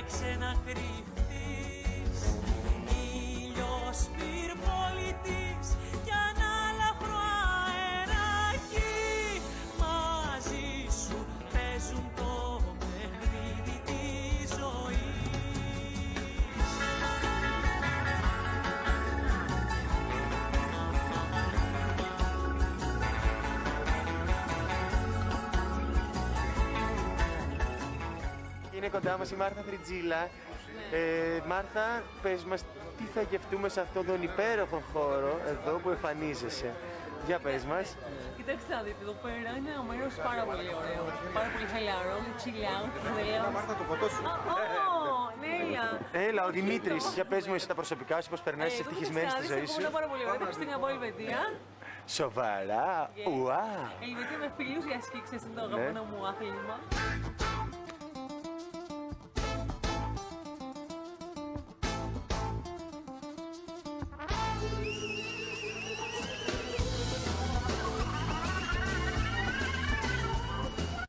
Έτρεξε να κρυφτείς, ήλιος πυρπολιτής κι ανάλαφρο αεράκι. Μαζί σου παίζουν το παιχνίδι της ζωής. Είναι κοντά μας η Μάρθα Φριτζίλα. Μάρθα, πες μας τι θα γευτούμε σε αυτόν τον υπέροχο χώρο εδώ που εμφανίζεσαι. Για πες μας. Κοιτάξτε να δείτε, εδώ πέρα είναι ένα μέρος πάρα πολύ ωραίο. Πάρα πολύ χαλαρό, με chill out. Μάρθα, το ποτό σου. Νέλα. Έλα, ο Δημήτρης. Για πες μου εσύ τα προσωπικά σου, πώς περνάς, είσαι ευτυχισμένη στη ζωή σου. Εγώ πάρα πολύ ωραία. Πήγα από Ελβετία. Σοβαρά. Ουά. Ελβετία με φίλους για σκήξες, είναι το αγαπημένο μου άθλημα.